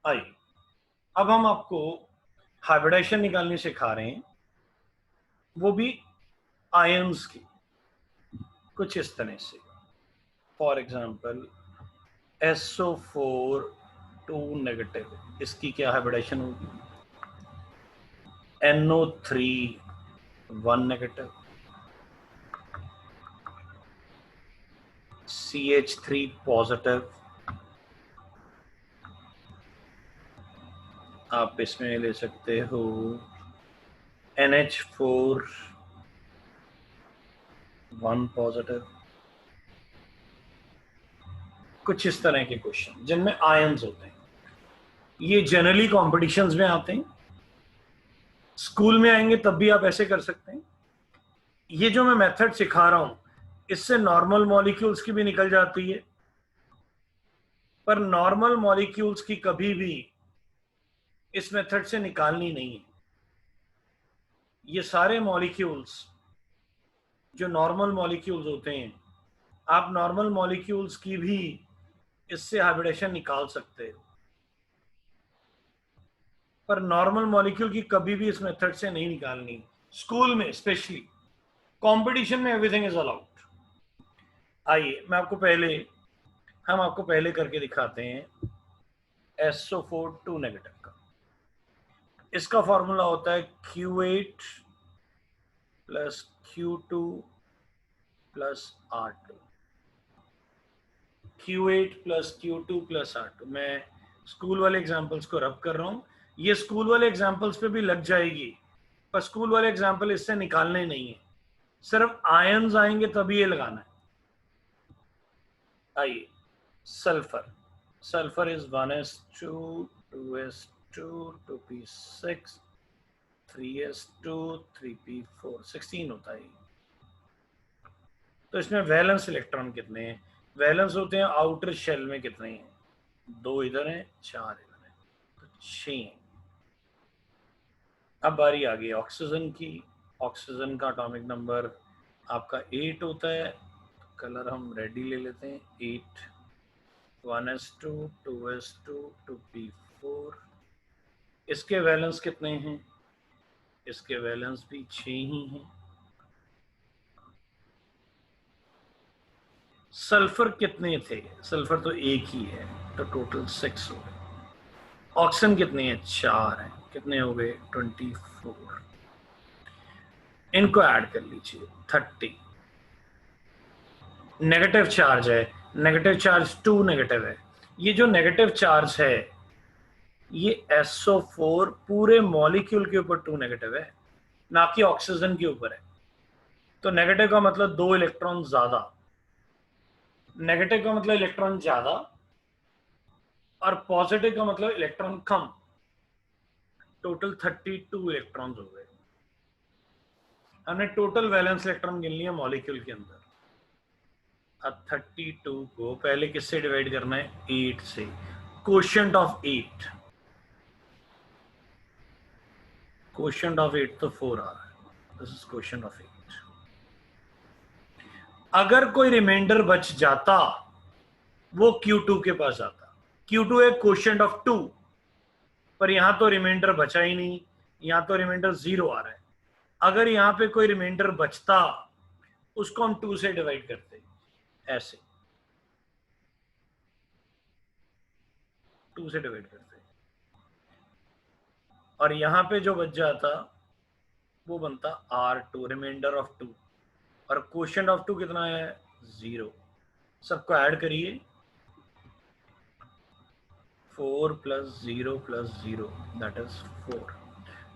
आइए अब हम आपको हाइब्रिडाइजेशन निकालनी सिखा रहे हैं, वो भी आयंस की, कुछ इस तरह से। फॉर एग्जांपल SO4 2 नेगेटिव, इसकी क्या हाइब्रिडाइजेशन होगी? NO3 1 नेगेटिव, CH3 पॉजिटिव, आप इसमें ले सकते हो NH4 1 पॉजिटिव। कुछ इस तरह के क्वेश्चन जिनमें आयंस होते हैं, ये जनरली कॉम्पिटिशन्स में आते हैं, स्कूल में आएंगे तब भी आप ऐसे कर सकते हैं। ये जो मैं मेथड सिखा रहा हूं, इससे नॉर्मल मॉलिक्यूल्स की भी निकल जाती है, पर नॉर्मल मॉलिक्यूल्स की कभी भी इस मेथड से निकालनी नहीं है। ये सारे मॉलिक्यूल्स जो नॉर्मल मॉलिक्यूल्स होते हैं, आप नॉर्मल मॉलिक्यूल्स की भी इससे हाइब्रिडेशन निकाल सकते हो, पर नॉर्मल मॉलिक्यूल की कभी भी इस मेथड से नहीं निकालनी। स्कूल में स्पेशली, कंपटीशन में एवरीथिंग इज अलाउड। आइए हम आपको पहले करके दिखाते हैं SO4 2 नेगेटिव का। इसका फॉर्मूला होता है Q8 plus Q2 plus R2, Q8 plus Q2 plus R2। मैं स्कूल वाले एग्जाम्पल्स को रब कर रहा हूं, ये स्कूल वाले एग्जाम्पल्स पे भी लग जाएगी, पर स्कूल वाले एग्जाम्पल इससे निकालने नहीं है, सिर्फ आयंस आएंगे तभी ये लगाना है। आइए, sulphur is 1s2 2s2 2p6 3s2 3p4 16 होता है। तो इसमें वैलेंस इलेक्ट्रॉन कितने हैं? वैलेंस होते हैं आउटर शेल में कितने हैं? 2 इधर हैं, 4 इधर हैं, तो 6 हैं। अब बारी आ गई ऑक्सीजन की। ऑक्सीजन का एटॉमिक नंबर आपका 8 होता है, कलर हम रेडी ले लेते हैं। 8 1s2 2s2 2p4। इसके वैलेंस कितने हैं? इसके वैलेंस भी 6 ही हैं। सल्फर कितने थे? सल्फर तो एक ही है, तो टोटल 6 हो गए। ऑक्सीजन कितने हैं? 4 हैं, कितने हो गए? 24। इनको ऐड कर लीजिए, 30। नेगेटिव चार्ज है, नेगेटिव चार्ज 2 नेगेटिव है। ये जो नेगेटिव चार्ज है, ये SO4 पूरे मॉलिक्यूल के ऊपर 2 नेगेटिव है, ना कि ऑक्सीजन के ऊपर है। तो नेगेटिव का मतलब 2 इलेक्ट्रॉन ज्यादा, नेगेटिव का मतलब इलेक्ट्रॉन ज्यादा, और पॉजिटिव का मतलब इलेक्ट्रॉन कम। टोटल 32 इलेक्ट्रॉन हो गए। हमने टोटल वैलेंस इलेक्ट्रॉन गिन लिया मॉलिक्यूल के अंदर। अब 32 को पहले किससे डिवाइड करना है? 8 से। क्वोशिएंट ऑफ 8, क्वोशिएंट ऑफ 8 तो 4 आ रहा है। This is quotient of 8। अगर कोई रिमाइंडर बच जाता, वो Q2 के पास आता। Q2 है क्वोशिएंट ऑफ 2, पर यहां तो रिमाइंडर बचा ही नहीं, यहां तो रिमाइंडर 0 आ रहा है। अगर यहां पे कोई रिमाइंडर बचता, उसको हम 2 से डिवाइड करते, ऐसे 2 से डिवाइड करते, और यहां पे जो बच जाता वो बनता R2, रिमाइंडर ऑफ 2, और क्वोशिएंट ऑफ 2 कितना है? 0। सबको ऐड करिए, 4 प्लस 0 प्लस 0 दैट इज 4।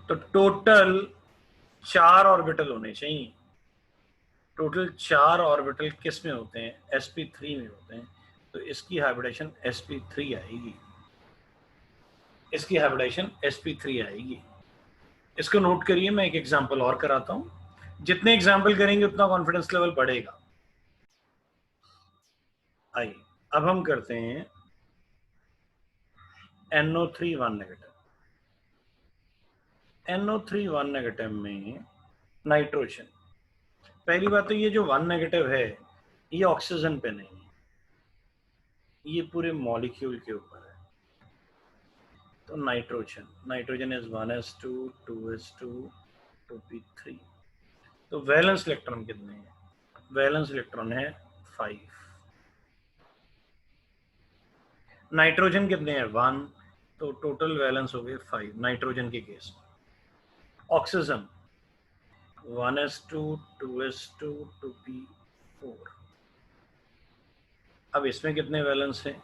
तो टोटल 4 ऑर्बिटल होने चाहिए। टोटल 4 ऑर्बिटल किस में होते हैं? sp3 में होते हैं। तो इसकी हाइब्रिडेशन sp3 आएगी, इसकी हाइब्रिडेशन sp3 आएगी। इसको नोट करिए, मैं एक एग्जांपल और कराता हूं। जितने एग्जांपल करेंगे उतना कॉन्फिडेंस लेवल बढ़ेगा। आइए अब हम करते हैं NO3 1 नेगेटिव। NO3 1 नेगेटिव में नाइट्रोजन। पहली बात तो ये जो 1 नेगेटिव है, ये ऑक्सीजन पे नहीं है, ये पूरे मॉलिक्यूल के ऊपर है। तो nitrogen is 1s2 2s2 2p3। तो वैलेंस इलेक्ट्रॉन कितने हैं? वैलेंस इलेक्ट्रॉन है 5। नाइट्रोजन कितने हैं? 1। तो टोटल वैलेंस हो गए 5 नाइट्रोजन के केस में। Oxygen 1s2 2s2 2p4। अब इसमें कितने वैलेंस हैं?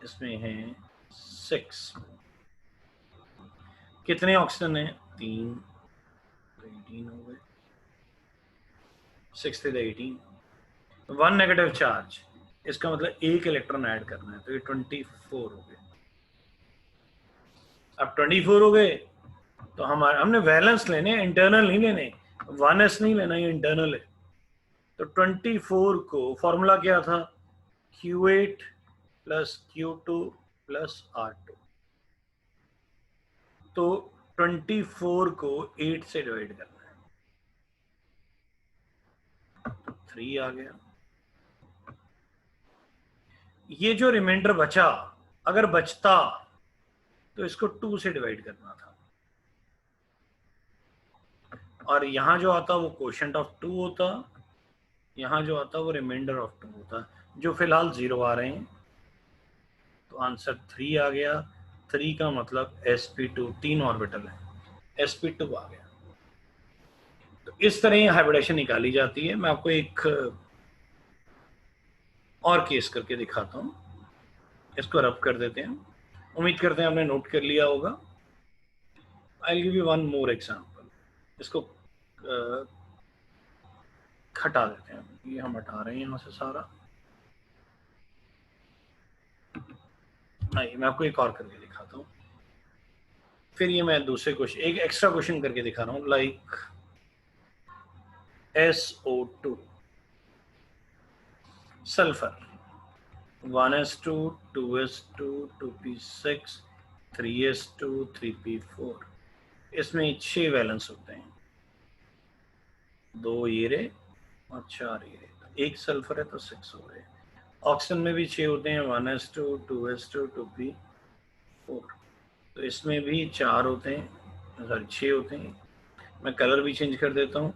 इसमें हैं 6। कितने ऑक्सीजन है? 3। तो 18 हो गए। 6 थे 18। 1 नेगेटिव चार्ज, इसका मतलब एक इलेक्ट्रॉन ऐड करना है, तो ये 24 हो गए। अब 24 हो गए तो हमने वैलेंस लेने, इंटरनल नहीं लेने, 1s नहीं लेना, ये इंटरनल है। तो 24 को फॉर्मूला क्या था? Q8 plus Q2 plus R2। तो 24 को 8 से डिवाइड करना है, 3 आ गया। ये जो रिमाइंडर बचा, अगर बचता तो इसको 2 से डिवाइड करना था, और यहां जो आता वो क्वोशंट ऑफ 2 होता, यहां जो आता वो रिमाइंडर ऑफ 2 होता, जो फिलहाल 0 आ रहे हैं। तो आंसर 3 आ गया। 3 का मतलब sp2, 3 ऑर्बिटल है, sp2 आ गया। तो इस तरह हाइब्रिडेशन निकाली जाती है। मैं आपको एक और केस करके दिखाता हूं, इसको रब कर देते हैं। उम्मीद करते हैं आपने नोट कर लिया होगा। I give you one more example. इसको हटा देते हैं, ये हम हटा रहे हैं यहां से सारा। नहीं, मैं आपको एक और करके दिखाता हूँ, फिर ये मैं दूसरे क्वेश्चन, एक एक्स्ट्रा क्वेश्चन करके दिखा रहा हूँ। Like SO2 sulphur 1s2 2s2 2p6 3s2 3p4। इसमें 6 वैलेंस होते हैं, 2 हीरे और 4 हीरे। तो एक सल्फर है तो 6 हो गए। ऑक्सीजन में भी 6 होते हैं, 1s2 2s2 2p4। तो इसमें भी 4 होते हैं, सॉरी 6 होते हैं। मैं कलर भी चेंज कर देता हूँ,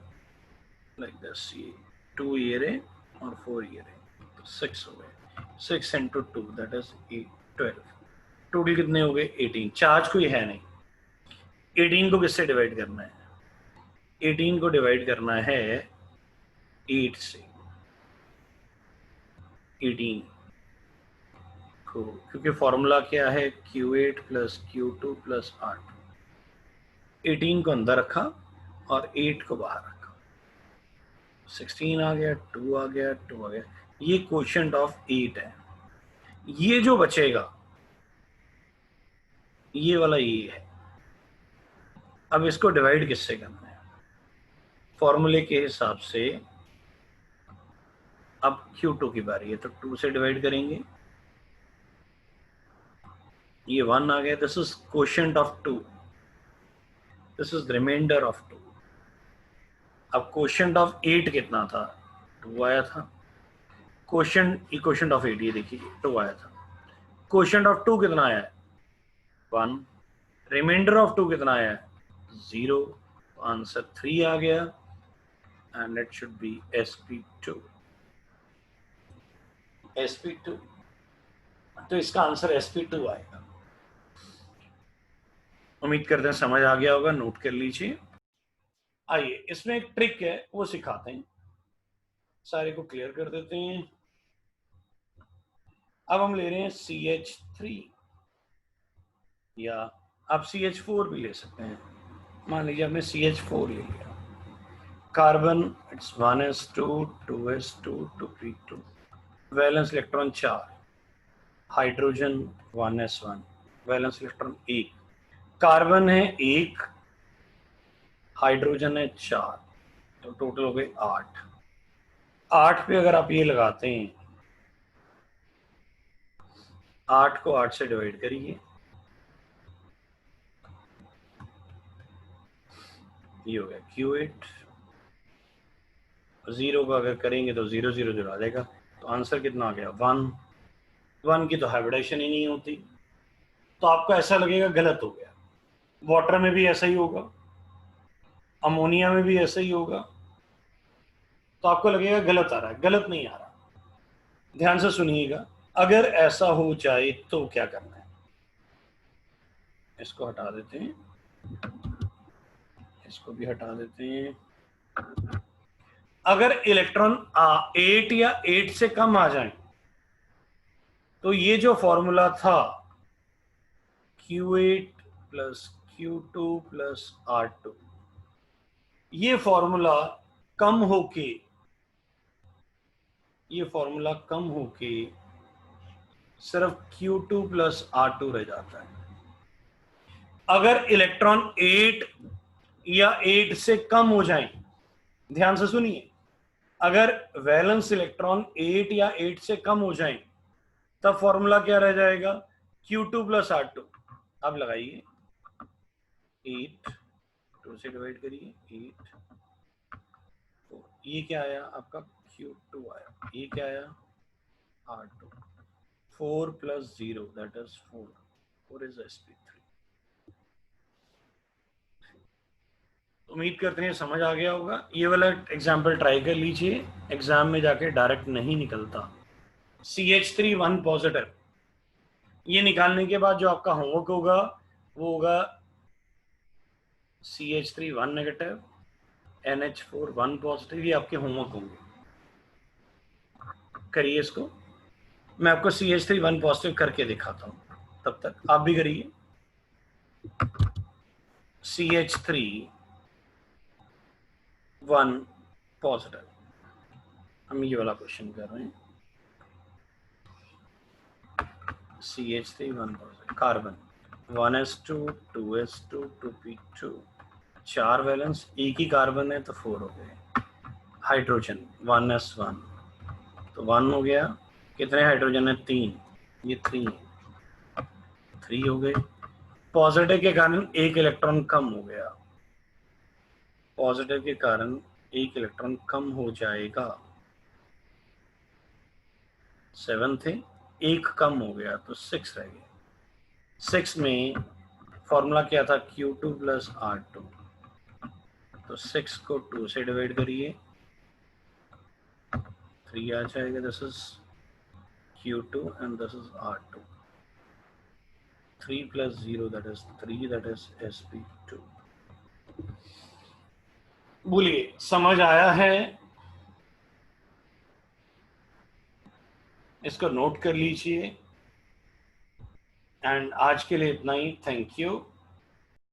लाइक दिस। ये 2 हीरे और 4 हीरे, तो 6 हो गए। 6 into 2 दैट इज 12। टोटल कितने हो गए? 18। चार्ज कोई है नहीं। 18 को किससे डिवाइड करना है? 18 को डिवाइड करना है 8 से। 18 को, क्योंकि फॉर्मूला क्या है? Q8 plus Q2 plus R2। 18 को अंदर रखा और 8 को बाहर रखा। 16 आ गया, 2 आ गया, 2 आ गया। ये क्वोशिएंट ऑफ 8 है। ये जो बचेगा ये वाला ये है। अब इसको डिवाइड किससे करना है? फॉर्मूले के हिसाब से अब Q2 की बारी है, तो 2 से डिवाइड करेंगे। ये 1 आ गया, this is quotient of 2, this is remainder of 2। अब क्वोशिएंट ऑफ 8 कितना था? 2 आया था। क्वोशिएंट ऑफ 8, ये देखिए 2 आया था। क्वोशिएंट ऑफ 2 कितना आया है? 1। रिमाइंडर ऑफ 2 कितना आया है? 0। आंसर 3 आ गया, and it should be sp2। sp2, तो इसका आंसर sp2 आएगा। उम्मीद करते हैं समझ आ गया होगा, नोट कर लीजिए। आइए इसमें एक ट्रिक है, वो सिखाते हैं। सारे को क्लियर कर देते हैं। अब हम ले रहे हैं CH3, या आप CH4 भी ले सकते हैं। मान लीजिए आपने CH4 ले लिया। Carbon it's 1s2 2s2 2p2। Valence electron 4। Hydrogen 1s1, valence electron 1। Carbon है 1, हाइड्रोजन है 4, तो टोटल हो गए 8। 8 पे अगर आप ये लगाते हैं, 8 को 8 से डिवाइड करिए, ये हो गया Q8। 0 का अगर करेंगे तो 0 0 0 आ जाएगा। तो आंसर कितना आ गया? 1। 1 की तो हाइब्रिडेशन ही नहीं होती, तो आपको ऐसा लगेगा गलत हो गया। वाटर में भी ऐसा ही होगा, अमोनिया में भी ऐसा ही होगा, तो आपको लगेगा गलत आ रहा है। गलत नहीं आ रहा, ध्यान से सुनिएगा। अगर ऐसा हो जाए तो क्या करना है, इसको हटा देते हैं, इसको भी हटा देते हैं। अगर इलेक्ट्रॉन 8 या 8 से कम आ जाए तो ये जो फॉर्मूला था Q8 plus Q2 plus R2, ये फॉर्मूला कम होके सिर्फ Q2 प्लस R2 रह जाता है। अगर इलेक्ट्रॉन 8 या 8 से कम हो जाए, ध्यान से सुनिए, अगर वैलेंस इलेक्ट्रॉन 8 या 8 से कम हो जाए तब फॉर्मूला क्या रह जाएगा, Q2 प्लस R2। अब लगाइए, 8 2 से डिवाइड करिए, 8 4, ये क्या आया आपका, Q2 आया, ये क्या आया, R2। 4 plus 0 that is 4, 4 is sp3। उम्मीद करते हैं समझ आ गया होगा। ये वाला एग्जाम्पल ट्राई कर लीजिए, एग्जाम में जाके डायरेक्ट नहीं निकलता। CH3 1 पॉजिटिव, ये निकालने के बाद जो आपका होमवर्क होगा वो होगा CH3 1 नेगेटिव, NH4 1 पॉजिटिव। ये आपके होमवर्क होंगे, करिए इसको। मैं आपको CH3 1 पॉजिटिव करके दिखाता हूँ, तब तक आप भी करिए। CH3 1 पॉजिटिव, हम ये वाला क्वेश्चन कर रहे हैं। CH3 1 positive, carbon 1s2 2s2 2p2, 4 valence, एक ही कार्बन है तो 4 हो गए। हाइड्रोजन 1s1, तो 1 हो गया। कितने हाइड्रोजन है, 3, ये 3 है, 3 हो गए। पॉजिटिव के कारण एक इलेक्ट्रॉन कम हो गया, पॉजिटिव के कारण एक इलेक्ट्रॉन कम हो जाएगा। 7 थे, एक कम हो गया तो 6 रह गए। 6 में फॉर्मूला क्या था, Q2 प्लस R2, तो 6 को 2 से डिवाइड करिए, 3 आ जाएगा। This is Q2 and this is R2। 3 plus 0 that is 3, that is sp2। बोलिए, समझ आया है? इसको नोट कर लीजिए। एंड आज के लिए इतना ही, थैंक यू।